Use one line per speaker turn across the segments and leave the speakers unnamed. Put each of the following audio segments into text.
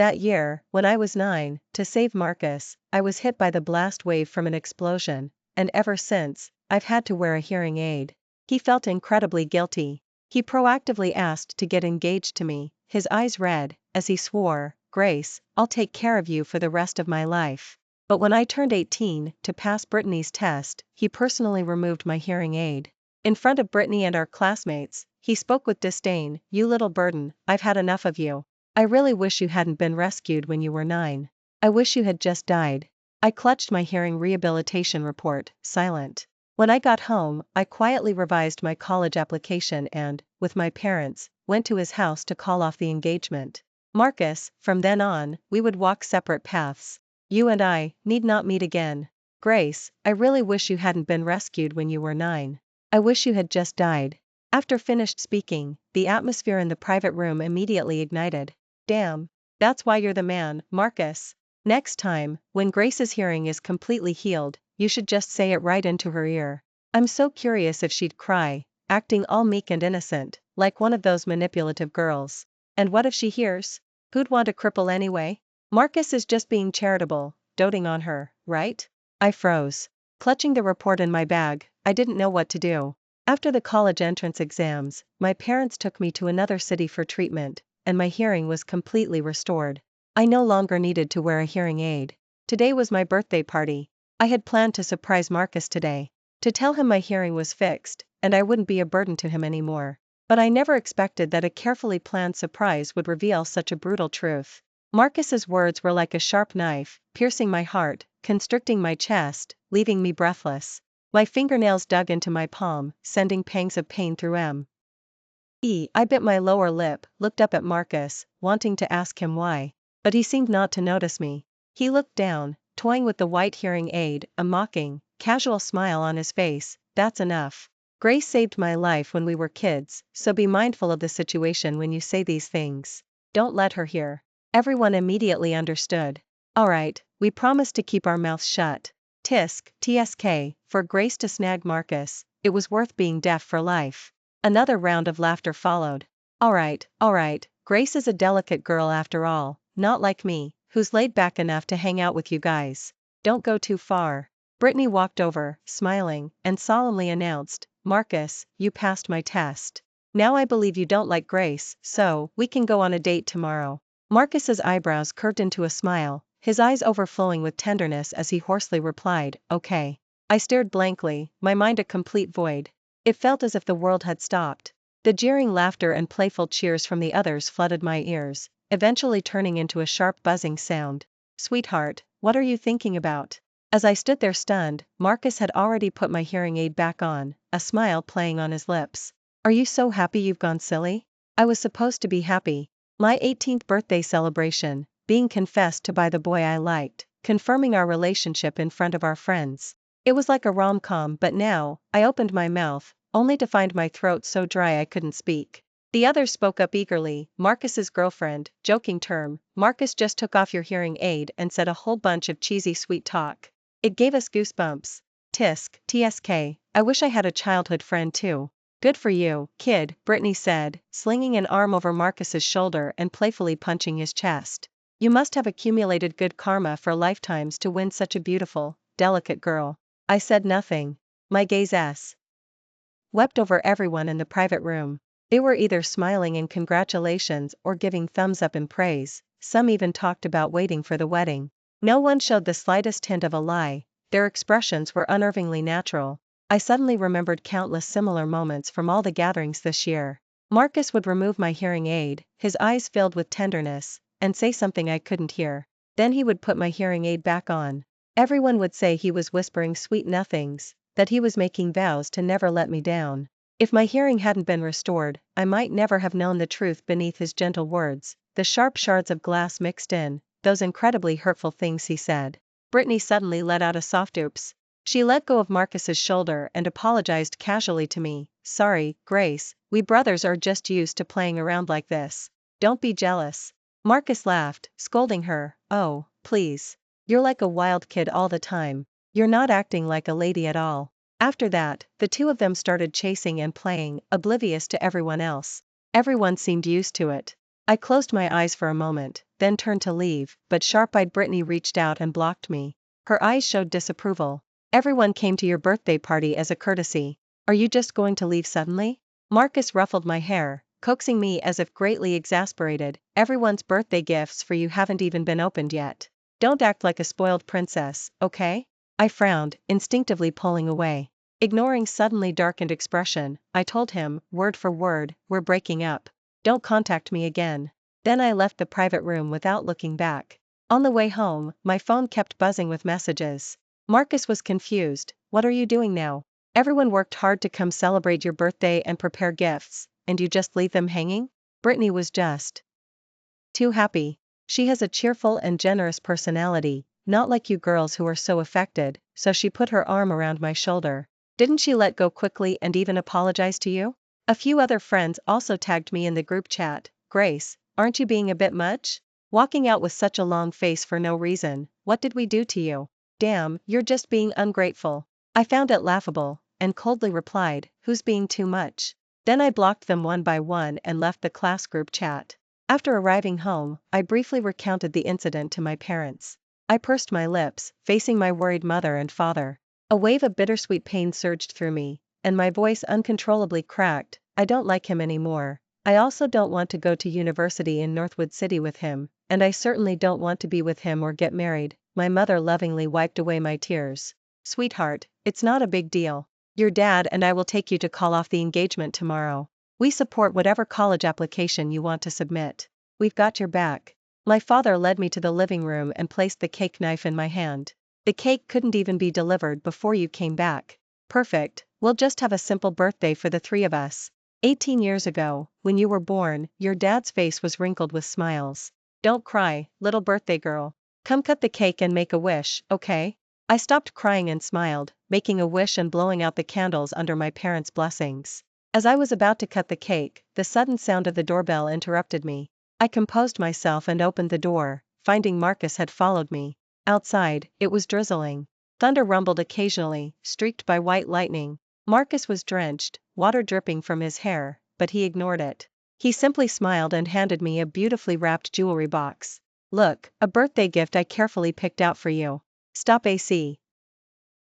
That year, when I was 9, to save Marcus, I was hit by the blast wave from an explosion, and ever since, I've had to wear a hearing aid. He felt incredibly guilty. He proactively asked to get engaged to me, his eyes red, as he swore, "Grace, I'll take care of you for the rest of my life." But when I turned 18, to pass Brittany's test, he personally removed my hearing aid. In front of Brittany and our classmates, he spoke with disdain, "You little burden, I've had enough of you. I really wish you hadn't been rescued when you were 9. I wish you had just died." I clutched my hearing rehabilitation report, silent. When I got home, I quietly revised my college application and, with my parents, went to his house to call off the engagement. Marcus, from then on, we would walk separate paths. You and I need not meet again. Grace, I really wish you hadn't been rescued when you were 9. I wish you had just died. After finished speaking, the atmosphere in the private room immediately ignited. Damn. That's why you're the man, Marcus. Next time, when Grace's hearing is completely healed, you should just say it right into her ear. I'm so curious if she'd cry, acting all meek and innocent, like one of those manipulative girls. And what if she hears? Who'd want a cripple anyway? Marcus is just being charitable, doting on her, right? I froze. Clutching the report in my bag, I didn't know what to do. After the college entrance exams, my parents took me to another city for treatment, and my hearing was completely restored. I no longer needed to wear a hearing aid. Today was my birthday party. I had planned to surprise Marcus today, to tell him my hearing was fixed, and I wouldn't be a burden to him anymore. But I never expected that a carefully planned surprise would reveal such a brutal truth. Marcus's words were like a sharp knife, piercing my heart, constricting my chest, leaving me breathless. My fingernails dug into my palm, sending pangs of pain through I bit my lower lip, looked up at Marcus, wanting to ask him why. But he seemed not to notice me. He looked down, toying with the white hearing aid, a mocking, casual smile on his face. "That's enough. Grace saved my life when we were kids, so be mindful of the situation when you say these things. Don't let her hear." Everyone immediately understood. Alright, we promised to keep our mouths shut. TSK, for Grace to snag Marcus, it was worth being deaf for life. Another round of laughter followed. Alright, Grace is a delicate girl after all, not like me, who's laid back enough to hang out with you guys. Don't go too far. Brittany walked over, smiling, and solemnly announced, "Marcus, you passed my test. Now I believe you don't like Grace, so we can go on a date tomorrow." Marcus's eyebrows curved into a smile, his eyes overflowing with tenderness as he hoarsely replied, "Okay." I stared blankly, my mind a complete void. It felt as if the world had stopped. The jeering laughter and playful cheers from the others flooded my ears, eventually turning into a sharp buzzing sound. "Sweetheart, what are you thinking about?" As I stood there stunned, Marcus had already put my hearing aid back on, a smile playing on his lips. "Are you so happy you've gone silly?" I was supposed to be happy. My 18th birthday celebration, being confessed to by the boy I liked, confirming our relationship in front of our friends. It was like a rom-com, but now, I opened my mouth, only to find my throat so dry I couldn't speak. The others spoke up eagerly. "Marcus's girlfriend, joking term, Marcus just took off your hearing aid and said a whole bunch of cheesy sweet talk. It gave us goosebumps. TSK, I wish I had a childhood friend too." "Good for you, kid," Brittany said, slinging an arm over Marcus's shoulder and playfully punching his chest. "You must have accumulated good karma for lifetimes to win such a beautiful, delicate girl." I said nothing. My gaze wept over everyone in the private room. They were either smiling in congratulations or giving thumbs up in praise, some even talked about waiting for the wedding. No one showed the slightest hint of a lie, their expressions were unnervingly natural. I suddenly remembered countless similar moments from all the gatherings this year. Marcus would remove my hearing aid, his eyes filled with tenderness, and say something I couldn't hear. Then he would put my hearing aid back on. Everyone would say he was whispering sweet nothings, that he was making vows to never let me down. If my hearing hadn't been restored, I might never have known the truth beneath his gentle words, the sharp shards of glass mixed in, those incredibly hurtful things he said. Brittany suddenly let out a soft oops. She let go of Marcus's shoulder and apologized casually to me. "Sorry, Grace, we brothers are just used to playing around like this. Don't be jealous." Marcus laughed, scolding her. "Oh, please. You're like a wild kid all the time. You're not acting like a lady at all." After that, the two of them started chasing and playing, oblivious to everyone else. Everyone seemed used to it. I closed my eyes for a moment, then turned to leave, but sharp-eyed Brittany reached out and blocked me. Her eyes showed disapproval. Everyone came to your birthday party as a courtesy. Are you just going to leave suddenly? Marcus ruffled my hair, coaxing me as if greatly exasperated. Everyone's birthday gifts for you haven't even been opened yet. Don't act like a spoiled princess, okay? I frowned, instinctively pulling away. Ignoring suddenly darkened expression, I told him, word for word, we're breaking up. Don't contact me again. Then I left the private room without looking back. On the way home, my phone kept buzzing with messages. Marcus was confused. What are you doing now? Everyone worked hard to come celebrate your birthday and prepare gifts, and you just leave them hanging? Brittany was just too happy. She has a cheerful and generous personality, not like you girls who are so affected, so she put her arm around my shoulder. Didn't she let go quickly and even apologize to you? A few other friends also tagged me in the group chat. Grace, aren't you being a bit much? Walking out with such a long face for no reason. What did we do to you? Damn, you're just being ungrateful. I found it laughable, and coldly replied, who's being too much? Then I blocked them one by one and left the class group chat. After arriving home, I briefly recounted the incident to my parents. I pursed my lips, facing my worried mother and father. A wave of bittersweet pain surged through me, and my voice uncontrollably cracked. I don't like him anymore. I also don't want to go to university in Northwood City with him, and I certainly don't want to be with him or get married. My mother lovingly wiped away my tears. Sweetheart, it's not a big deal. Your dad and I will take you to call off the engagement tomorrow. We support whatever college application you want to submit. We've got your back. My father led me to the living room and placed the cake knife in my hand. The cake couldn't even be delivered before you came back. Perfect, we'll just have a simple birthday for the three of us. 18 years ago, when you were born, your dad's face was wrinkled with smiles. Don't cry, little birthday girl. Come cut the cake and make a wish, okay? I stopped crying and smiled, making a wish and blowing out the candles under my parents' blessings. As I was about to cut the cake, the sudden sound of the doorbell interrupted me. I composed myself and opened the door, finding Marcus had followed me. Outside, it was drizzling. Thunder rumbled occasionally, streaked by white lightning. Marcus was drenched, water dripping from his hair, but he ignored it. He simply smiled and handed me a beautifully wrapped jewelry box. Look, a birthday gift I carefully picked out for you. Stop AC.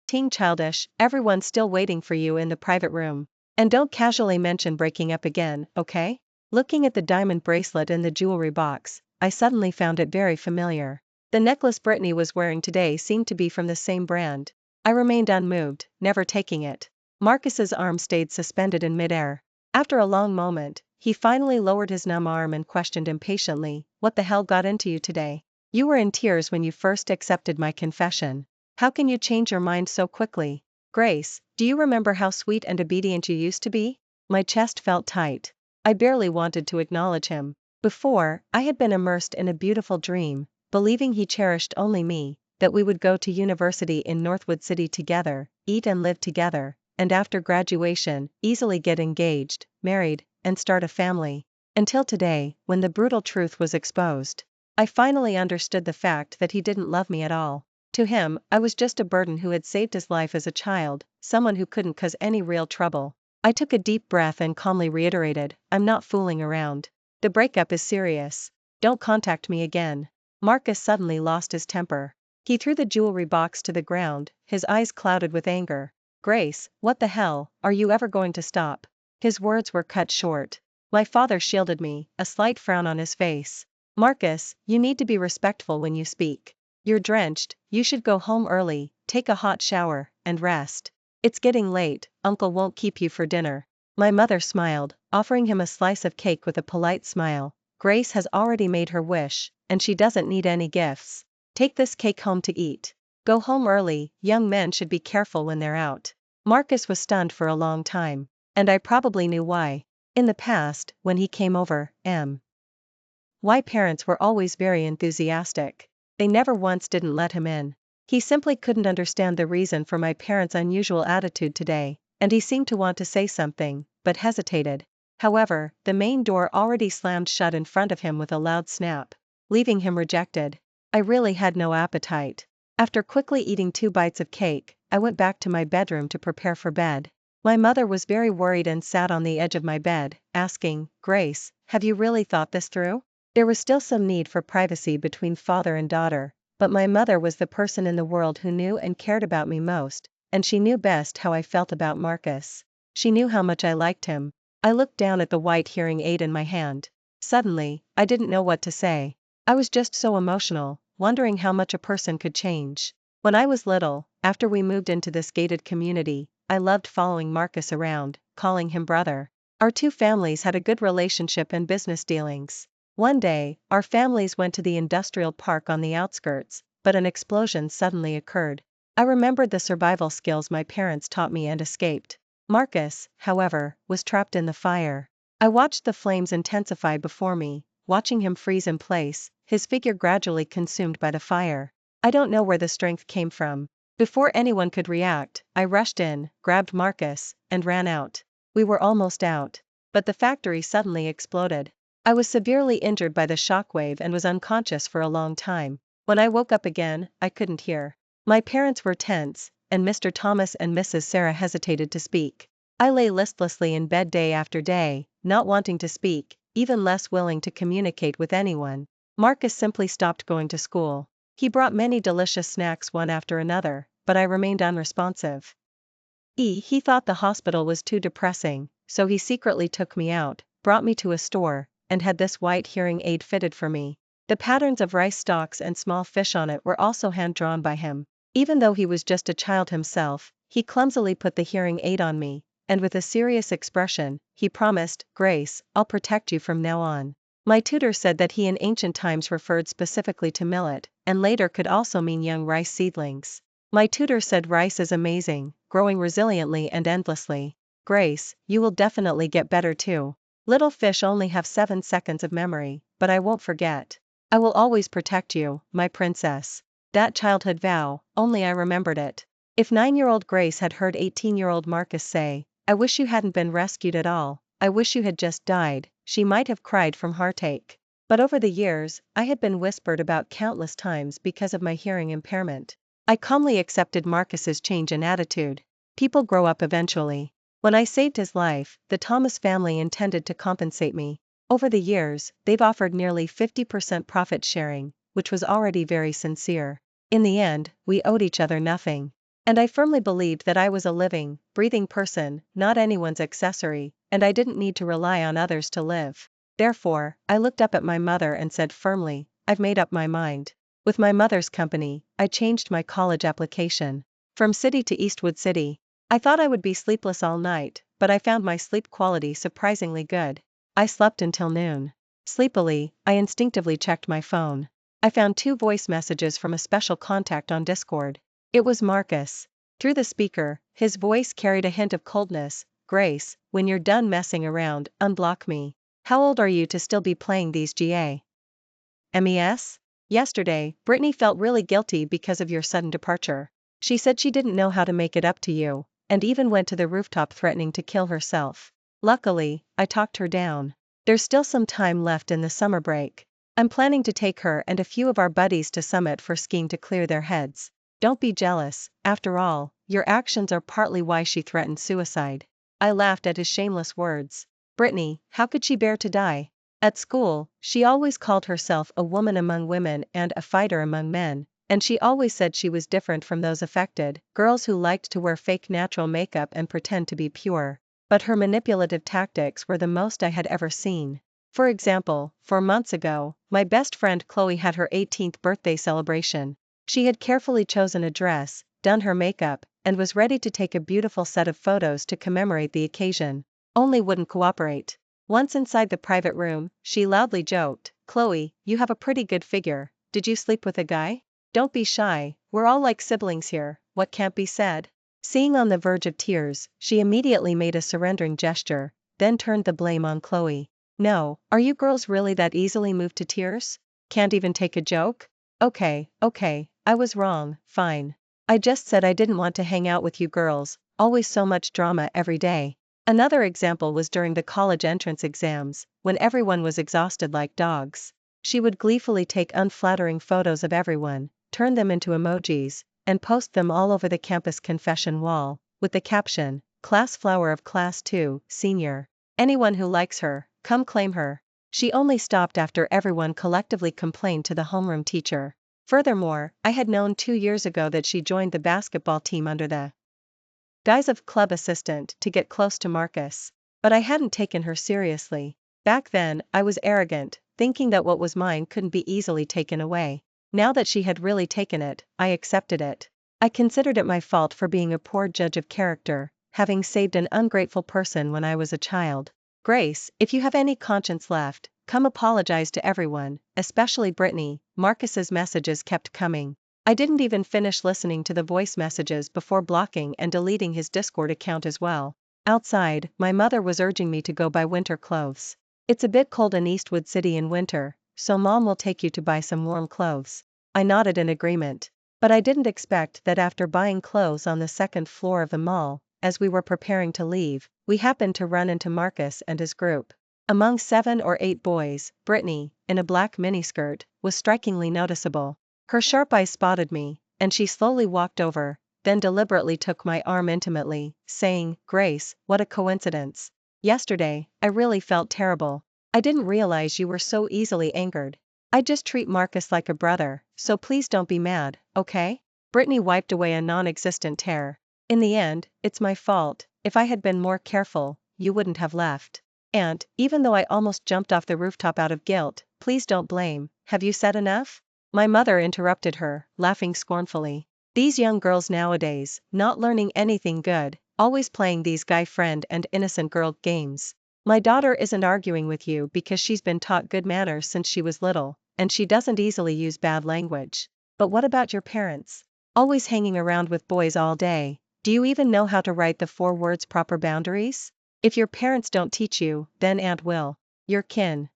Teen childish, everyone's still waiting for you in the private room. And don't casually mention breaking up again, okay? Looking at the diamond bracelet in the jewelry box, I suddenly found it very familiar. The necklace Brittany was wearing today seemed to be from the same brand. I remained unmoved, never taking it. Marcus's arm stayed suspended in midair. After a long moment, he finally lowered his numb arm and questioned impatiently, what the hell got into you today? You were in tears when you first accepted my confession. How can you change your mind so quickly? Grace, do you remember how sweet and obedient you used to be? My chest felt tight. I barely wanted to acknowledge him. Before, I had been immersed in a beautiful dream, believing he cherished only me, that we would go to university in Northwood City together, eat and live together, and after graduation, easily get engaged, married, and start a family. Until today, when the brutal truth was exposed. I finally understood the fact that he didn't love me at all. To him, I was just a burden who had saved his life as a child, someone who couldn't cause any real trouble. I took a deep breath and calmly reiterated, I'm not fooling around. The breakup is serious. Don't contact me again. Marcus suddenly lost his temper. He threw the jewelry box to the ground, his eyes clouded with anger. Grace, what the hell, are you ever going to stop? His words were cut short. My father shielded me, a slight frown on his face. Marcus, you need to be respectful when you speak. You're drenched, you should go home early, take a hot shower, and rest. It's getting late, Uncle won't keep you for dinner. My mother smiled, offering him a slice of cake with a polite smile. Grace has already made her wish, and she doesn't need any gifts. Take this cake home to eat. Go home early, young men should be careful when they're out. Marcus was stunned for a long time. And I probably knew why. In the past, when he came over, my parents were always very enthusiastic. They never once didn't let him in. He simply couldn't understand the reason for my parents' unusual attitude today, and he seemed to want to say something, but hesitated. However, the main door already slammed shut in front of him with a loud snap, leaving him rejected. I really had no appetite. After quickly eating 2 bites of cake, I went back to my bedroom to prepare for bed. My mother was very worried and sat on the edge of my bed, asking, Grace, have you really thought this through? There was still some need for privacy between father and daughter, but my mother was the person in the world who knew and cared about me most, and she knew best how I felt about Marcus. She knew how much I liked him. I looked down at the white hearing aid in my hand. Suddenly, I didn't know what to say. I was just so emotional, wondering how much a person could change. When I was little, after we moved into this gated community, I loved following Marcus around, calling him brother. Our two families had a good relationship and business dealings. One day, our families went to the industrial park on the outskirts, but an explosion suddenly occurred. I remembered the survival skills my parents taught me and escaped. Marcus, however, was trapped in the fire. I watched the flames intensify before me, watching him freeze in place, his figure gradually consumed by the fire. I don't know where the strength came from. Before anyone could react, I rushed in, grabbed Marcus, and ran out. We were almost out. But the factory suddenly exploded. I was severely injured by the shockwave and was unconscious for a long time. When I woke up again, I couldn't hear. My parents were tense, and Mr. Thomas and Mrs. Sarah hesitated to speak. I lay listlessly in bed day after day, not wanting to speak, even less willing to communicate with anyone. Marcus simply stopped going to school. He brought many delicious snacks one after another, but I remained unresponsive. He thought the hospital was too depressing, so he secretly took me out, brought me to a store, and had this white hearing aid fitted for me. The patterns of rice stalks and small fish on it were also hand-drawn by him. Even though he was just a child himself, he clumsily put the hearing aid on me, and with a serious expression, he promised, "Grace, I'll protect you from now on." My tutor said that he in ancient times referred specifically to millet, and later could also mean young rice seedlings. My tutor said rice is amazing, growing resiliently and endlessly. Grace, you will definitely get better too. Little fish only have 7 seconds of memory, but I won't forget. I will always protect you, my princess. That childhood vow, only I remembered it. If 9-year-old Grace had heard 18-year-old Marcus say, "I wish you hadn't been rescued at all, I wish you had just died," she might have cried from heartache. But over the years, I had been whispered about countless times because of my hearing impairment. I calmly accepted Marcus's change in attitude. People grow up eventually. When I saved his life, the Thomas family intended to compensate me. Over the years, they've offered nearly 50% profit sharing, which was already very sincere. In the end, we owed each other nothing. And I firmly believed that I was a living, breathing person, not anyone's accessory, and I didn't need to rely on others to live. Therefore, I looked up at my mother and said firmly, "I've made up my mind." With my mother's company, I changed my college application. From city to Eastwood City. I thought I would be sleepless all night, but I found my sleep quality surprisingly good. I slept until noon. Sleepily, I instinctively checked my phone. I found 2 voice messages from a special contact on Discord. It was Marcus. Through the speaker, his voice carried a hint of coldness. "Grace, when you're done messing around, unblock me. How old are you to still be playing these games? Yesterday, Brittany felt really guilty because of your sudden departure. She said she didn't know how to make it up to you, and even went to the rooftop threatening to kill herself. Luckily, I talked her down. There's still some time left in the summer break. I'm planning to take her and a few of our buddies to Summit for skiing to clear their heads. Don't be jealous, after all, your actions are partly why she threatened suicide." I laughed at his shameless words. Brittany, how could she bear to die? At school, she always called herself a woman among women and a fighter among men, and she always said she was different from those affected, girls who liked to wear fake natural makeup and pretend to be pure. But her manipulative tactics were the most I had ever seen. For example, 4 months ago, my best friend Chloe had her 18th birthday celebration. She had carefully chosen a dress, done her makeup, and was ready to take a beautiful set of photos to commemorate the occasion. Only wouldn't cooperate. Once inside the private room, she loudly joked, "Chloe, you have a pretty good figure. Did you sleep with a guy? Don't be shy, we're all like siblings here, what can't be said?" Seeing on the verge of tears, she immediately made a surrendering gesture, then turned the blame on Chloe. "No, are you girls really that easily moved to tears? Can't even take a joke? Okay, I was wrong, fine. I just said I didn't want to hang out with you girls, always so much drama every day." Another example was during the college entrance exams, when everyone was exhausted like dogs. She would gleefully take unflattering photos of everyone, turn them into emojis, and post them all over the campus confession wall, with the caption, "Class flower of class 2, senior. Anyone who likes her, come claim her." She only stopped after everyone collectively complained to the homeroom teacher. Furthermore, I had known 2 years ago that she joined the basketball team under the guise of club assistant to get close to Marcus. But I hadn't taken her seriously. Back then, I was arrogant, thinking that what was mine couldn't be easily taken away. Now that she had really taken it, I accepted it. I considered it my fault for being a poor judge of character, having saved an ungrateful person when I was a child. Grace, if you have any conscience left, come apologize to everyone, especially Brittany. Marcus's messages kept coming. I didn't even finish listening to the voice messages before blocking and deleting his Discord account as well. Outside, my mother was urging me to go buy winter clothes. It's a bit cold in Eastwood City in winter, so Mom will take you to buy some warm clothes. I nodded in agreement. But I didn't expect that after buying clothes on the second floor of the mall, as we were preparing to leave, we happened to run into Marcus and his group. Among 7 or 8 boys, Brittany, in a black miniskirt, was strikingly noticeable. Her sharp eyes spotted me, and she slowly walked over, then deliberately took my arm intimately, saying, "Grace, what a coincidence. Yesterday, I really felt terrible. I didn't realize you were so easily angered. I just treat Marcus like a brother, so please don't be mad, okay?" Brittany wiped away a non-existent tear. "In the end, it's my fault. If I had been more careful, you wouldn't have left. And, even though I almost jumped off the rooftop out of guilt, please don't blame. Have you said enough?" My mother interrupted her, laughing scornfully. "These young girls nowadays, not learning anything good, always playing these guy friend and innocent girl games. My daughter isn't arguing with you because she's been taught good manners since she was little, and she doesn't easily use bad language. But what about your parents? Always hanging around with boys all day. Do you even know how to write the 4 words proper boundaries? If your parents don't teach you, then Aunt will. Your kin.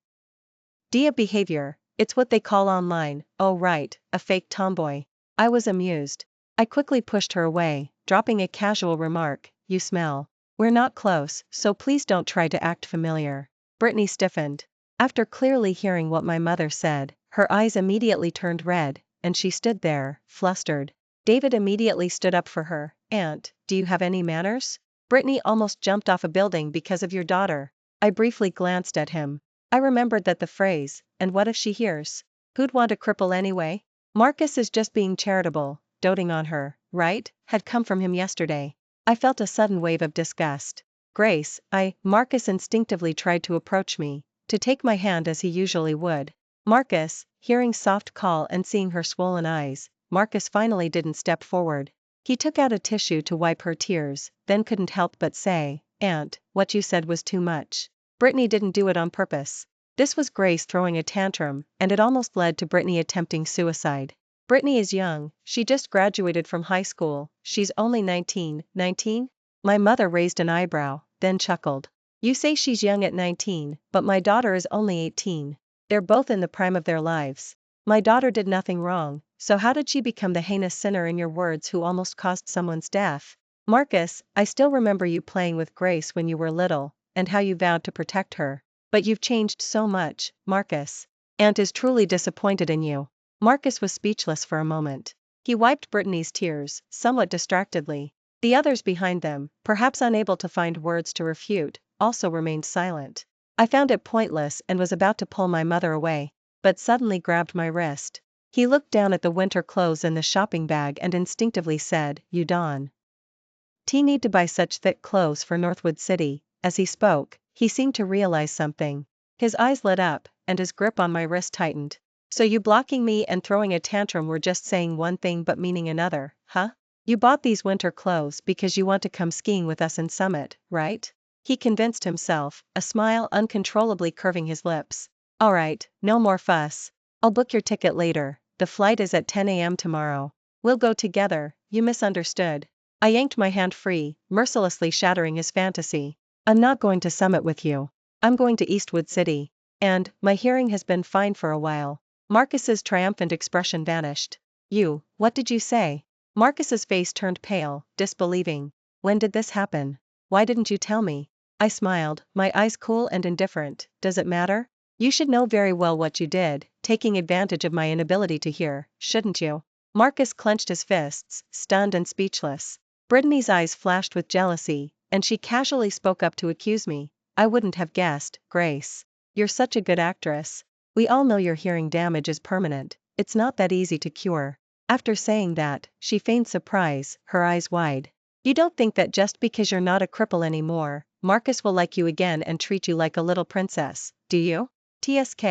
Dia behavior, it's what they call online. Oh right, a fake tomboy." I was amused. I quickly pushed her away, dropping a casual remark, "You smell. We're not close, so please don't try to act familiar." Brittany stiffened. After clearly hearing what my mother said, her eyes immediately turned red, and she stood there, flustered. David immediately stood up for her. "Aunt, do you have any manners? Brittany almost jumped off a building because of your daughter." I briefly glanced at him. I remembered that the phrase, "and what if she hears? Who'd want a cripple anyway? Marcus is just being charitable, doting on her, right?" had come from him yesterday. I felt a sudden wave of disgust. "Grace, Marcus instinctively tried to approach me, to take my hand as he usually would. Marcus," hearing soft call and seeing her swollen eyes, Marcus finally didn't step forward. He took out a tissue to wipe her tears, then couldn't help but say, "Aunt, what you said was too much. Brittany didn't do it on purpose." This was Grace throwing a tantrum, and it almost led to Brittany attempting suicide. "Brittany is young, she just graduated from high school, she's only 19. 19? My mother raised an eyebrow, then chuckled. "You say she's young at 19, but my daughter is only 18. They're both in the prime of their lives. My daughter did nothing wrong, so how did she become the heinous sinner in your words who almost caused someone's death? Marcus, I still remember you playing with Grace when you were little, and how you vowed to protect her. But you've changed so much, Marcus. Aunt is truly disappointed in you." Marcus was speechless for a moment. He wiped Brittany's tears, somewhat distractedly. The others behind them, perhaps unable to find words to refute, also remained silent. I found it pointless and was about to pull my mother away, but suddenly grabbed my wrist. He looked down at the winter clothes in the shopping bag and instinctively said, "You don't need to buy such thick clothes for Northwood City." As he spoke, he seemed to realize something. His eyes lit up, and his grip on my wrist tightened. "So you blocking me and throwing a tantrum were just saying one thing but meaning another, huh? You bought these winter clothes because you want to come skiing with us in Summit, right?" He convinced himself, a smile uncontrollably curving his lips. "All right, no more fuss. I'll book your ticket later. The flight is at 10 a.m. tomorrow. We'll go together." "You misunderstood." I yanked my hand free, mercilessly shattering his fantasy. "I'm not going to Summit with you. I'm going to Eastwood City. And, my hearing has been fine for a while." Marcus's triumphant expression vanished. What did you say?" Marcus's face turned pale, disbelieving. "When did this happen? Why didn't you tell me?" I smiled, my eyes cool and indifferent. "Does it matter? You should know very well what you did, taking advantage of my inability to hear, shouldn't you?" Marcus clenched his fists, stunned and speechless. Brittany's eyes flashed with jealousy, and she casually spoke up to accuse me. "I wouldn't have guessed, Grace. you're such a good actress. We all know your hearing damage is permanent, it's not that easy to cure. After saying that, she feigned surprise, her eyes wide. You don't think that just because you're not a cripple anymore, Marcus will like you again and treat you like a little princess, do you? TSK,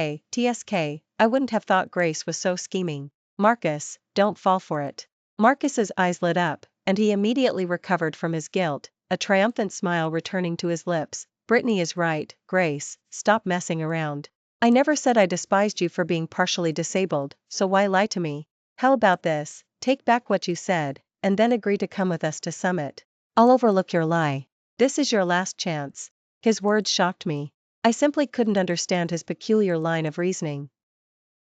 I wouldn't have thought Grace was so scheming. Marcus, don't fall for it. Marcus's eyes lit up, and he immediately recovered from his guilt, a triumphant smile returning to his lips. Brittany is right, Grace, stop messing around. I never said I despised you for being partially disabled, so why lie to me? How about this, take back what you said, and then agree to come with us to Summit. I'll overlook your lie. This is your last chance. His words shocked me. I simply couldn't understand his peculiar line of reasoning.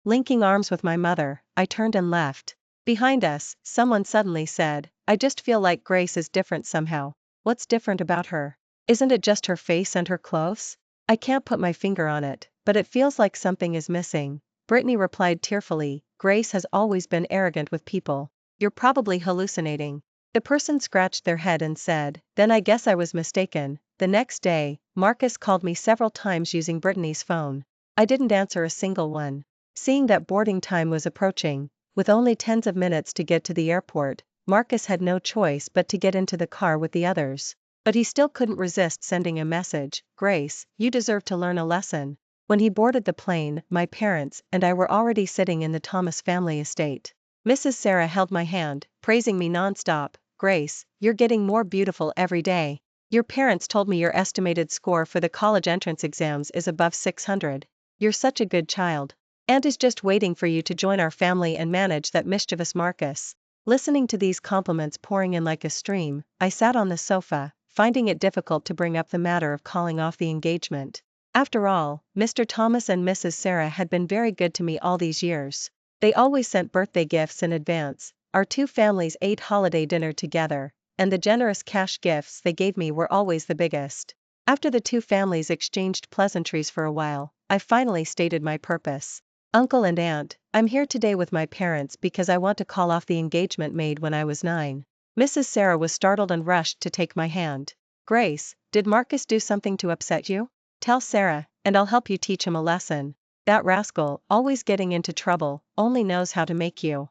Linking arms with my mother, I turned and left. Behind us, someone suddenly said, I just feel like Grace is different somehow. What's different about her? Isn't it just her face and her clothes? I can't put my finger on it, but it feels like something is missing. Brittany replied tearfully, Grace has always been arrogant with people. You're probably hallucinating. The person scratched their head and said, then I guess I was mistaken. The next day, Marcus called me several times using Brittany's phone. I didn't answer a single one. Seeing that boarding time was approaching, with only tens of minutes to get to the airport, Marcus had no choice but to get into the car with the others. But he still couldn't resist sending a message, Grace, you deserve to learn a lesson. When he boarded the plane, my parents and I were already sitting in the Thomas family estate. Mrs. Sarah held my hand, praising me nonstop. Grace, you're getting more beautiful every day. Your parents told me your estimated score for the college entrance exams is above 600. You're such a good child. Aunt is just waiting for you to join our family and manage that mischievous Marcus. Listening to these compliments pouring in like a stream, I sat on the sofa, finding it difficult to bring up the matter of calling off the engagement. After all, Mr. Thomas and Mrs. Sarah had been very good to me all these years. They always sent birthday gifts in advance, our two families ate holiday dinner together, and the generous cash gifts they gave me were always the biggest. After the two families exchanged pleasantries for a while, I finally stated my purpose. Uncle and Aunt, I'm here today with my parents because I want to call off the engagement made when I was 9. Mrs. Sarah was startled and rushed to take my hand. Grace, did Marcus do something to upset you? Tell Sarah, and I'll help you teach him a lesson. That rascal, always getting into trouble, only knows how to make you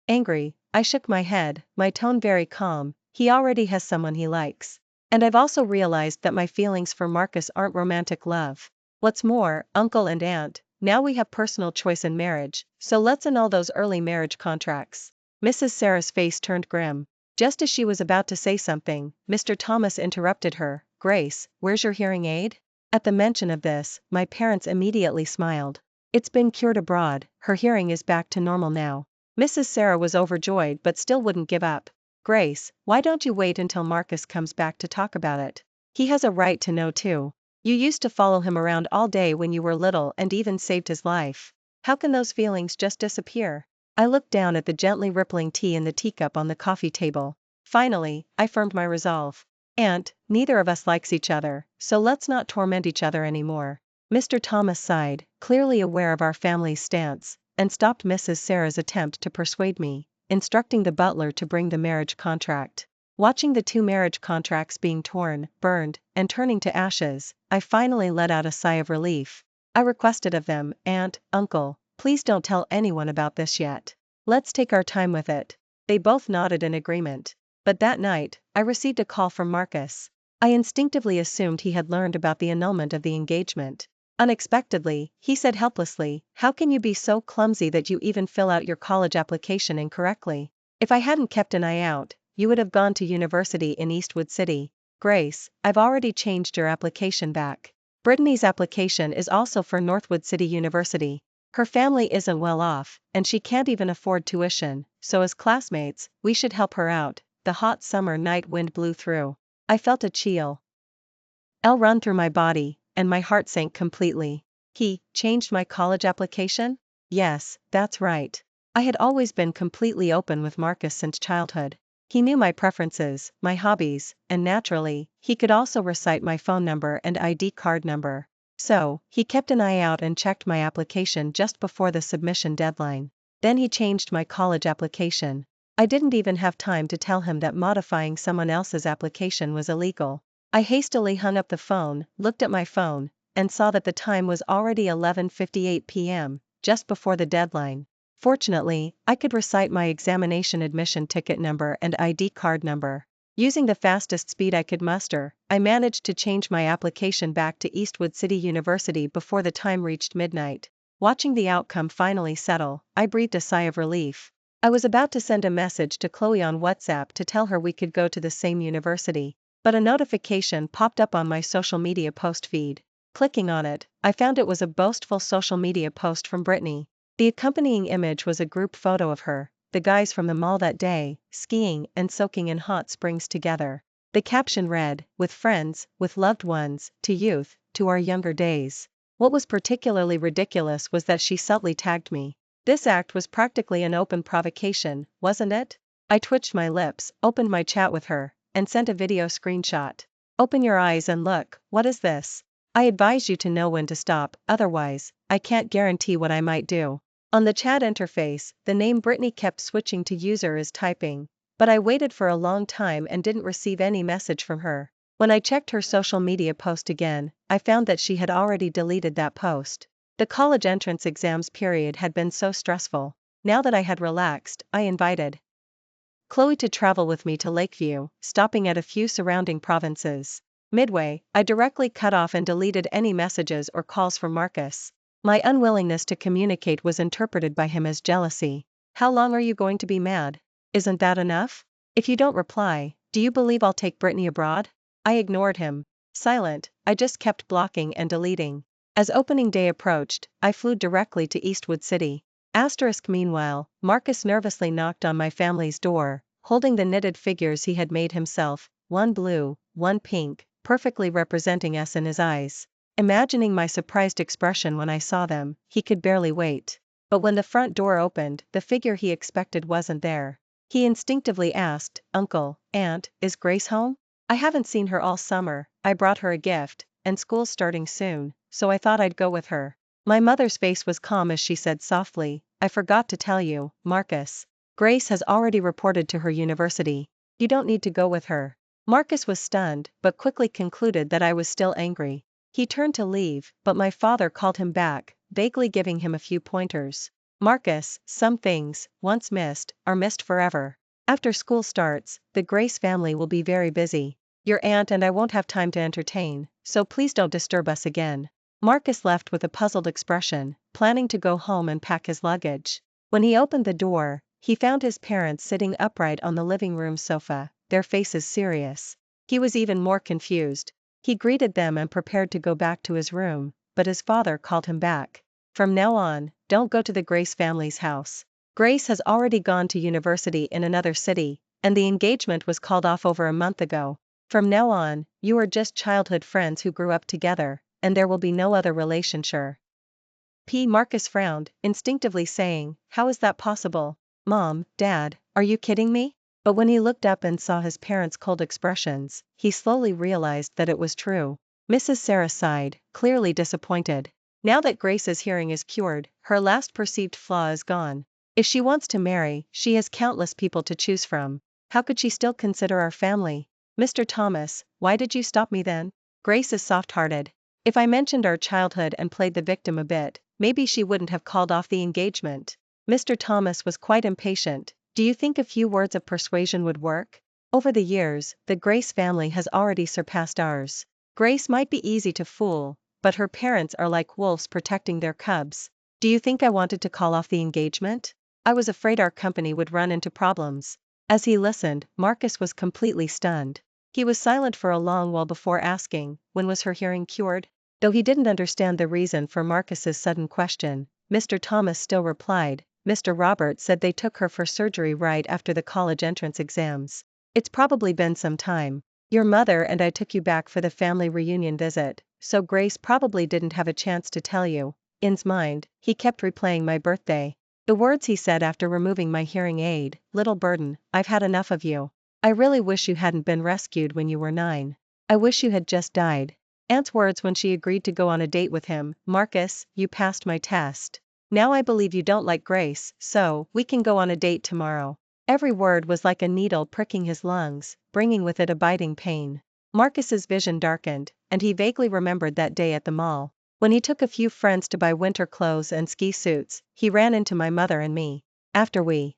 angry. I shook my head, my tone very calm. He already has someone he likes. And I've also realized that my feelings for Marcus aren't romantic love. What's more, Uncle and Aunt, now we have personal choice in marriage, so let's annul those early marriage contracts. Mrs. Sarah's face turned grim. Just as she was about to say something, Mr. Thomas interrupted her. Grace, where's your hearing aid? At the mention of this, my parents immediately smiled. It's been cured abroad, her hearing is back to normal now. Mrs. Sarah was overjoyed but still wouldn't give up. Grace, why don't you wait until Marcus comes back to talk about it? He has a right to know too. You used to follow him around all day when you were little and even saved his life. How can those feelings just disappear? I looked down at the gently rippling tea in the teacup on the coffee table. Finally, I firmed my resolve. Aunt, neither of us likes each other, so let's not torment each other anymore. Mr. Thomas sighed, clearly aware of our family's stance, and stopped Mrs. Sarah's attempt to persuade me, instructing the butler to bring the marriage contract. Watching the two marriage contracts being torn, burned, and turning to ashes, I finally let out a sigh of relief. I requested of them, Aunt, Uncle, please don't tell anyone about this yet. Let's take our time with it. They both nodded in agreement. But that night, I received a call from Marcus. I instinctively assumed he had learned about the annulment of the engagement. Unexpectedly, he said helplessly, how can you be so clumsy that you even fill out your college application incorrectly? If I hadn't kept an eye out, you would have gone to university in Eastwood City. Grace, I've already changed your application back. Brittany's application is also for Northwood City University. Her family isn't well off, and she can't even afford tuition, so as classmates, we should help her out. The hot summer night wind blew through. I felt a chill run through my body, and my heart sank completely. He changed my college application? Yes, that's right. I had always been completely open with Marcus since childhood. He knew my preferences, my hobbies, and naturally, he could also recite my phone number and ID card number. So, he kept an eye out and checked my application just before the submission deadline. Then he changed my college application. I didn't even have time to tell him that modifying someone else's application was illegal. I hastily hung up the phone, looked at my phone, and saw that the time was already 11:58 p.m., just before the deadline. Fortunately, I could recite my examination admission ticket number and ID card number. Using the fastest speed I could muster, I managed to change my application back to Eastwood City University before the time reached midnight. Watching the outcome finally settle, I breathed a sigh of relief. I was about to send a message to Chloe on WhatsApp to tell her we could go to the same university, but a notification popped up on my social media post feed. Clicking on it, I found it was a boastful social media post from Brittany. The accompanying image was a group photo of her, the guys from the mall that day, skiing and soaking in hot springs together. The caption read, "With friends, with loved ones, to youth, to our younger days." What was particularly ridiculous was that she subtly tagged me. This act was practically an open provocation, wasn't it? I twitched my lips, opened my chat with her, and sent a video screenshot. Open your eyes and look, what is this? I advise you to know when to stop, otherwise, I can't guarantee what I might do. On the chat interface, the name Brittany kept switching to user is typing, but I waited for a long time and didn't receive any message from her. When I checked her social media post again, I found that she had already deleted that post. The college entrance exams period had been so stressful. Now that I had relaxed, I invited Chloe to travel with me to Lakeview, stopping at a few surrounding provinces. Midway, I directly cut off and deleted any messages or calls from Marcus. My unwillingness to communicate was interpreted by him as jealousy. How long are you going to be mad? Isn't that enough? If you don't reply, do you believe I'll take Brittany abroad? I ignored him. Silent, I just kept blocking and deleting. As opening day approached, I flew directly to Eastwood City. Meanwhile, Marcus nervously knocked on my family's door, holding the knitted figures he had made himself, one blue, one pink, perfectly representing us in his eyes. Imagining my surprised expression when I saw them, he could barely wait. But when the front door opened, the figure he expected wasn't there. He instinctively asked, "Uncle, Aunt, is Grace home? I haven't seen her all summer. I brought her a gift, and school's starting soon, so I thought I'd go with her." My mother's face was calm as she said softly, "I forgot to tell you, Marcus. Grace has already reported to her university. You don't need to go with her." Marcus was stunned, but quickly concluded that I was still angry. He turned to leave, but my father called him back, vaguely giving him a few pointers. "Marcus, some things, once missed, are missed forever. After school starts, the Grace family will be very busy. Your aunt and I won't have time to entertain, so please don't disturb us again." Marcus left with a puzzled expression, planning to go home and pack his luggage. When he opened the door, he found his parents sitting upright on the living room sofa, their faces serious. He was even more confused. He greeted them and prepared to go back to his room, but his father called him back. "From now on, don't go to the Grace family's house. Grace has already gone to university in another city, and the engagement was called off over a month ago. From now on, you are just childhood friends who grew up together, and there will be no other relationship." Marcus frowned, instinctively saying, "How is that possible? Mom, Dad, are you kidding me?" But when he looked up and saw his parents' cold expressions, he slowly realized that it was true. Mrs. Sarah sighed, clearly disappointed. Now that Grace's hearing is cured, her last perceived flaw is gone. If she wants to marry, she has countless people to choose from. How could she still consider our family? "Mr. Thomas, why did you stop me then?" Grace is soft-hearted. If I mentioned our childhood and played the victim a bit, maybe she wouldn't have called off the engagement. Mr. Thomas was quite impatient. "Do you think a few words of persuasion would work? Over the years, the Grace family has already surpassed ours. Grace might be easy to fool, but her parents are like wolves protecting their cubs. Do you think I wanted to call off the engagement? I was afraid our company would run into problems." As he listened, Marcus was completely stunned. He was silent for a long while before asking, "When was her hearing cured?" Though he didn't understand the reason for Marcus's sudden question, Mr. Thomas still replied, "Mr. Robert said they took her for surgery right after the college entrance exams. It's probably been some time. Your mother and I took you back for the family reunion visit, so Grace probably didn't have a chance to tell you." In's mind, he kept replaying my birthday. The words he said after removing my hearing aid, "Little burden, I've had enough of you. I really wish you hadn't been rescued when you were 9. I wish you had just died." Aunt's words when she agreed to go on a date with him, "Marcus, you passed my test. Now I believe you don't like Grace, so we can go on a date tomorrow." Every word was like a needle pricking his lungs, bringing with it a biting pain. Marcus's vision darkened, and he vaguely remembered that day at the mall. When he took a few friends to buy winter clothes and ski suits, he ran into my mother and me. After we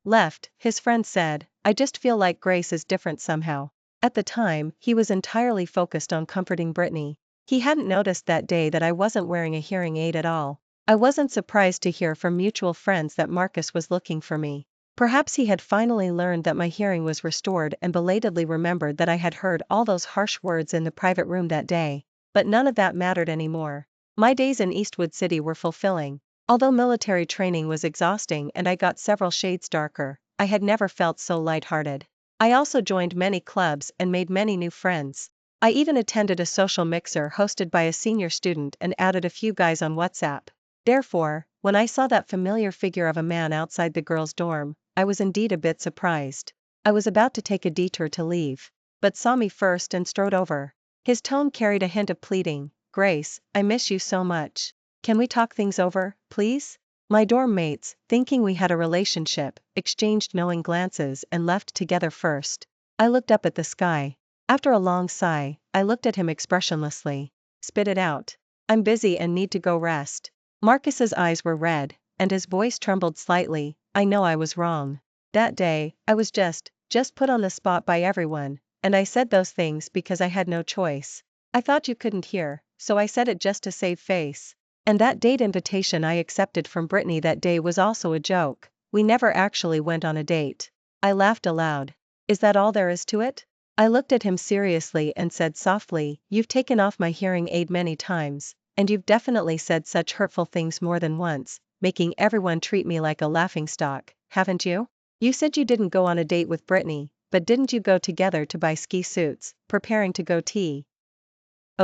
left, his friend said, "I just feel like Grace is different somehow." At the time, he was entirely focused on comforting Brittany. He hadn't noticed that day that I wasn't wearing a hearing aid at all. I wasn't surprised to hear from mutual friends that Marcus was looking for me. Perhaps he had finally learned that my hearing was restored and belatedly remembered that I had heard all those harsh words in the private room that day. But none of that mattered anymore. My days in Eastwood City were fulfilling. Although military training was exhausting and I got several shades darker, I had never felt so lighthearted. I also joined many clubs and made many new friends. I even attended a social mixer hosted by a senior student and added a few guys on WhatsApp. Therefore, when I saw that familiar figure of a man outside the girls' dorm, I was indeed a bit surprised. I was about to take a detour to leave, but saw me first and strode over. His tone carried a hint of pleading. "Grace, I miss you so much. Can we talk things over, please?" My dorm mates, thinking we had a relationship, exchanged knowing glances and left together first. I looked up at the sky. After a long sigh, I looked at him expressionlessly. "Spit it out. I'm busy and need to go rest." Marcus's eyes were red, and his voice trembled slightly. I know I was wrong. That day, I was just put on the spot by everyone, and I said those things because I had no choice. I thought you couldn't hear, so I said it just to save face. And that date invitation I accepted from Brittany that day was also a joke. We never actually went on a date. I laughed aloud. "Is that all there is to it?" I looked at him seriously and said softly, "You've taken off my hearing aid many times, and you've definitely said such hurtful things more than once, making everyone treat me like a laughingstock, haven't you? You said you didn't go on a date with Brittany, but didn't you go together to buy ski suits, preparing to go to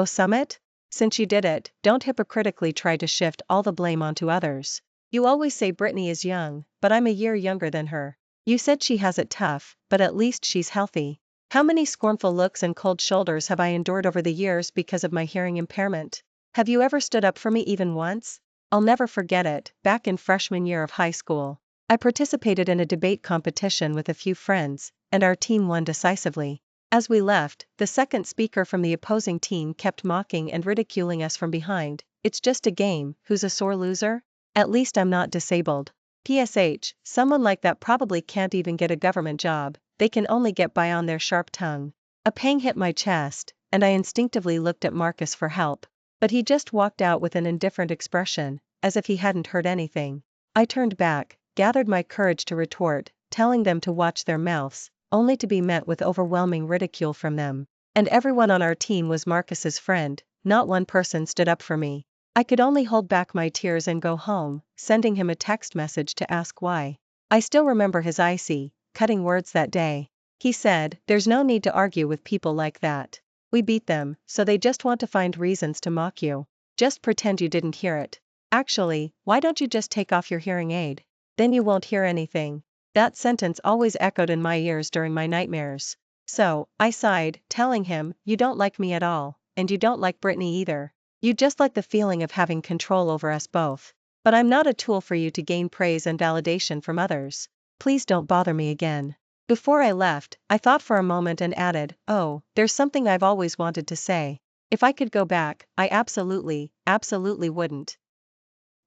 Summit? Since you did it, don't hypocritically try to shift all the blame onto others. You always say Brittany is young, but I'm a year younger than her. You said she has it tough, but at least she's healthy. How many scornful looks and cold shoulders have I endured over the years because of my hearing impairment? Have you ever stood up for me even once?" I'll never forget it. Back in freshman year of high school, I participated in a debate competition with a few friends, and our team won decisively. As we left, the second speaker from the opposing team kept mocking and ridiculing us from behind. "It's just a game, who's a sore loser? At least I'm not disabled. PSH, someone like that probably can't even get a government job, they can only get by on their sharp tongue." A pang hit my chest, and I instinctively looked at Marcus for help. But he just walked out with an indifferent expression, as if he hadn't heard anything. I turned back, gathered my courage to retort, telling them to watch their mouths, only to be met with overwhelming ridicule from them. And everyone on our team was Marcus's friend, not one person stood up for me. I could only hold back my tears and go home, sending him a text message to ask why. I still remember his icy, cutting words that day. He said, "There's no need to argue with people like that. We beat them, so they just want to find reasons to mock you. Just pretend you didn't hear it. Actually, why don't you just take off your hearing aid? Then you won't hear anything." That sentence always echoed in my ears during my nightmares. So, I sighed, telling him, "You don't like me at all, and you don't like Brittany either. You just like the feeling of having control over us both. But I'm not a tool for you to gain praise and validation from others. Please don't bother me again." Before I left, I thought for a moment and added, "Oh, there's something I've always wanted to say. If I could go back, I absolutely wouldn't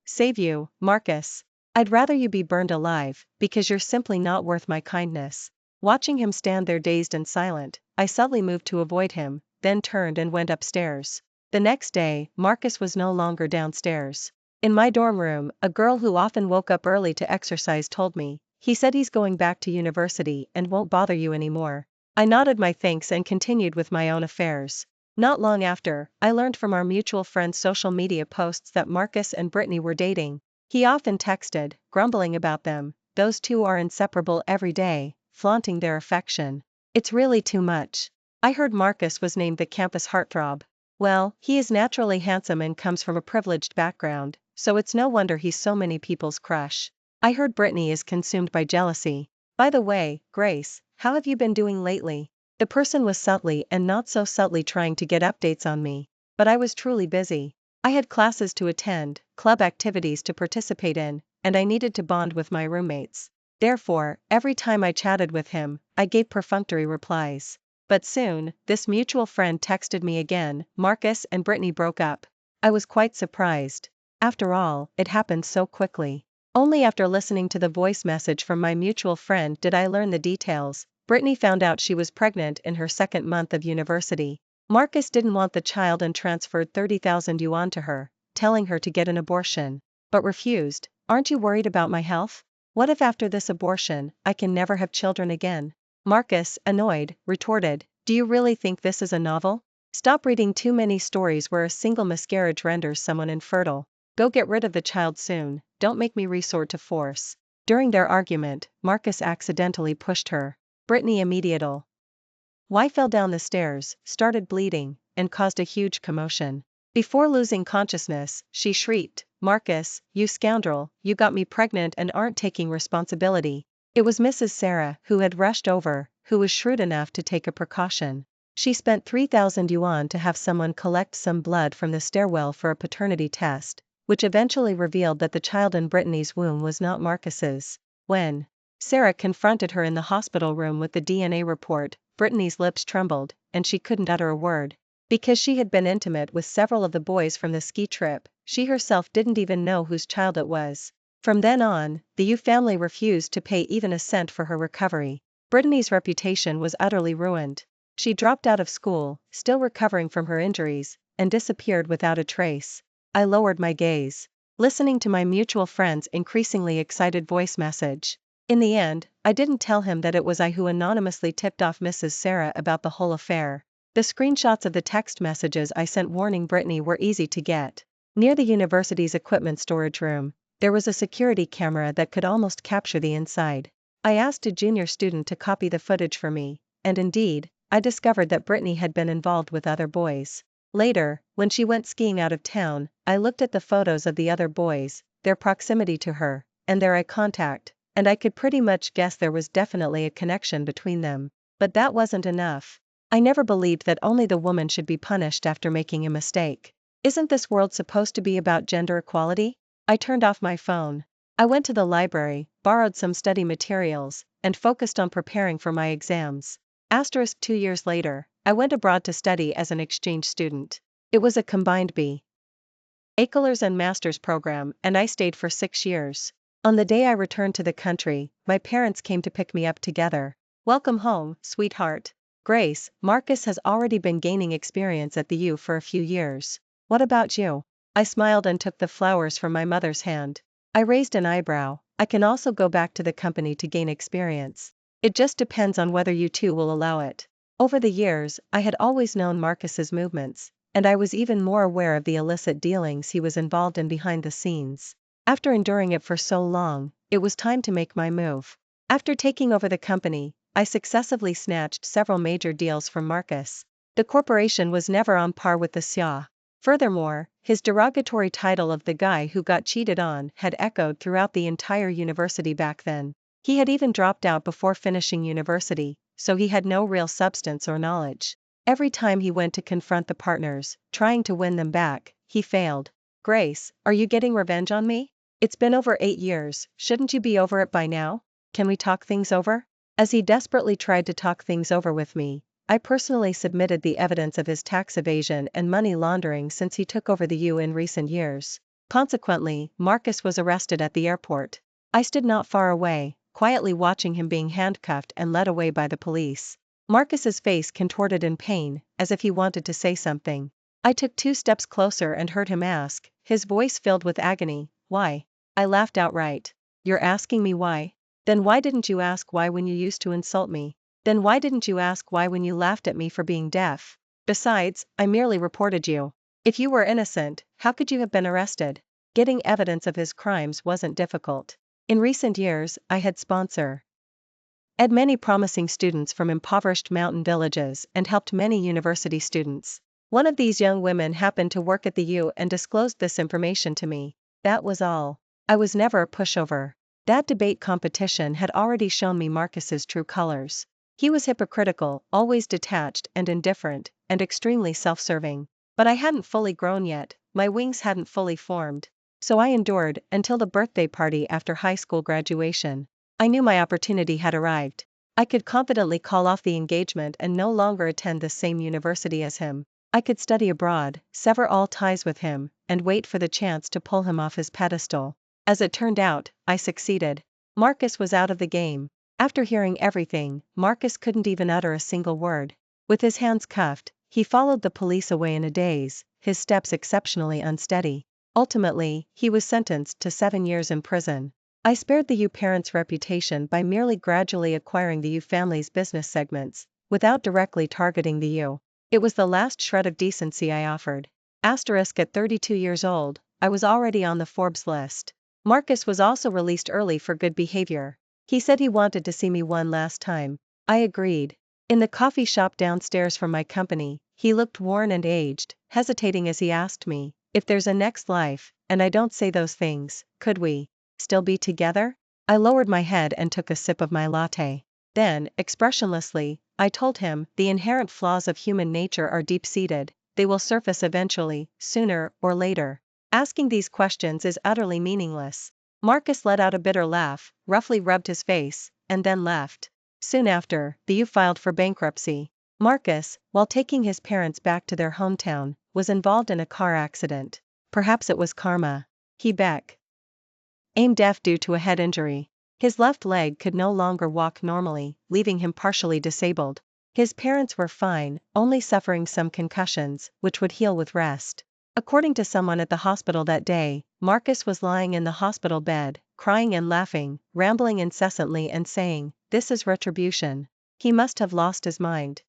save you, Marcus. I'd rather you be burned alive, because you're simply not worth my kindness." Watching him stand there dazed and silent, I subtly moved to avoid him, then turned and went upstairs. The next day, Marcus was no longer downstairs. In my dorm room, a girl who often woke up early to exercise told me, "He said he's going back to university and won't bother you anymore." I nodded my thanks and continued with my own affairs. Not long after, I learned from our mutual friend's social media posts that Marcus and Brittany were dating. He often texted, grumbling about them. Those two are inseparable every day, flaunting their affection. It's really too much. I heard Marcus was named the campus heartthrob. Well, he is naturally handsome and comes from a privileged background, so it's no wonder he's so many people's crush. I heard Brittany is consumed by jealousy. "By the way, Grace, how have you been doing lately?" The person was subtly and not so subtly trying to get updates on me. But I was truly busy. I had classes to attend, club activities to participate in, and I needed to bond with my roommates. Therefore, every time I chatted with him, I gave perfunctory replies. But soon, this mutual friend texted me again, Marcus and Brittany broke up. I was quite surprised. After all, it happened so quickly. Only after listening to the voice message from my mutual friend did I learn the details. Brittany found out she was pregnant in her second month of university. Marcus didn't want the child and transferred 30,000 yuan to her, telling her to get an abortion. But refused. Aren't you worried about my health? What if after this abortion, I can never have children again? Marcus, annoyed, retorted, do you really think this is a novel? Stop reading too many stories where a single miscarriage renders someone infertile. Go get rid of the child soon, don't make me resort to force. During their argument, Marcus accidentally pushed her. Brittany immediately fell down the stairs, started bleeding, and caused a huge commotion. Before losing consciousness, she shrieked, Marcus, you scoundrel, you got me pregnant and aren't taking responsibility. It was Mrs. Sarah who had rushed over, who was shrewd enough to take a precaution. She spent 3,000 yuan to have someone collect some blood from the stairwell for a paternity test, which eventually revealed that the child in Brittany's womb was not Marcus's. When Sarah confronted her in the hospital room with the DNA report, Brittany's lips trembled, and she couldn't utter a word. Because she had been intimate with several of the boys from the ski trip, she herself didn't even know whose child it was. From then on, the Yu family refused to pay even a cent for her recovery. Brittany's reputation was utterly ruined. She dropped out of school, still recovering from her injuries, and disappeared without a trace. I lowered my gaze, listening to my mutual friend's increasingly excited voice message. In the end, I didn't tell him that it was I who anonymously tipped off Mrs. Sarah about the whole affair. The screenshots of the text messages I sent warning Brittany were easy to get. Near the university's equipment storage room, there was a security camera that could almost capture the inside. I asked a junior student to copy the footage for me, and indeed, I discovered that Brittany had been involved with other boys. Later, when she went skiing out of town, I looked at the photos of the other boys, their proximity to her, and their eye contact, and I could pretty much guess there was definitely a connection between them. But that wasn't enough. I never believed that only the woman should be punished after making a mistake. Isn't this world supposed to be about gender equality? I turned off my phone. I went to the library, borrowed some study materials, and focused on preparing for my exams. 2 years later, I went abroad to study as an exchange student. It was a combined bachelor's and master's program, and I stayed for 6 years. On the day I returned to the country, my parents came to pick me up together. Welcome home, sweetheart. Grace, Marcus has already been gaining experience at the U for a few years. What about you? I smiled and took the flowers from my mother's hand. I raised an eyebrow. I can also go back to the company to gain experience. It just depends on whether you two will allow it. Over the years, I had always known Marcus's movements, and I was even more aware of the illicit dealings he was involved in behind the scenes. After enduring it for so long, it was time to make my move. After taking over the company, I successively snatched several major deals from Marcus. The corporation was never on par with the Xia. Furthermore, his derogatory title of the guy who got cheated on had echoed throughout the entire university back then. He had even dropped out before finishing university, so he had no real substance or knowledge. Every time he went to confront the partners, trying to win them back, he failed. Grace, are you getting revenge on me? It's been over 8 years, shouldn't you be over it by now? Can we talk things over? As he desperately tried to talk things over with me, I personally submitted the evidence of his tax evasion and money laundering since he took over the U in recent years. Consequently, Marcus was arrested at the airport. I stood not far away, quietly watching him being handcuffed and led away by the police. Marcus's face contorted in pain, as if he wanted to say something. I took 2 steps closer and heard him ask, his voice filled with agony, why? I laughed outright. You're asking me why? Then why didn't you ask why when you used to insult me? Then why didn't you ask why when you laughed at me for being deaf? Besides, I merely reported you. If you were innocent, how could you have been arrested? Getting evidence of his crimes wasn't difficult. In recent years, I had sponsored many promising students from impoverished mountain villages and helped many university students. One of these young women happened to work at the U and disclosed this information to me. That was all. I was never a pushover. That debate competition had already shown me Marcus's true colors. He was hypocritical, always detached and indifferent, and extremely self-serving. But I hadn't fully grown yet, my wings hadn't fully formed. So I endured until the birthday party after high school graduation. I knew my opportunity had arrived. I could confidently call off the engagement and no longer attend the same university as him. I could study abroad, sever all ties with him, and wait for the chance to pull him off his pedestal. As it turned out, I succeeded. Marcus was out of the game. After hearing everything, Marcus couldn't even utter a single word. With his hands cuffed, he followed the police away in a daze, his steps exceptionally unsteady. Ultimately, he was sentenced to 7 years in prison. I spared the U parents' reputation by merely gradually acquiring the U family's business segments, without directly targeting the U. It was the last shred of decency I offered. Asterisk at 32 years old, I was already on the Forbes list. Marcus was also released early for good behavior. He said he wanted to see me one last time. I agreed. In the coffee shop downstairs from my company, he looked worn and aged, hesitating as he asked me, if there's a next life, and I don't say those things, could we still be together? I lowered my head and took a sip of my latte. Then, expressionlessly, I told him, the inherent flaws of human nature are deep-seated, they will surface eventually, sooner or later. Asking these questions is utterly meaningless. Marcus let out a bitter laugh, roughly rubbed his face, and then left. Soon after, the U filed for bankruptcy. Marcus, while taking his parents back to their hometown, was involved in a car accident. Perhaps it was karma. He became deaf due to a head injury. His left leg could no longer walk normally, leaving him partially disabled. His parents were fine, only suffering some concussions, which would heal with rest. According to someone at the hospital that day, Marcus was lying in the hospital bed, crying and laughing, rambling incessantly and saying, "This is retribution." He must have lost his mind.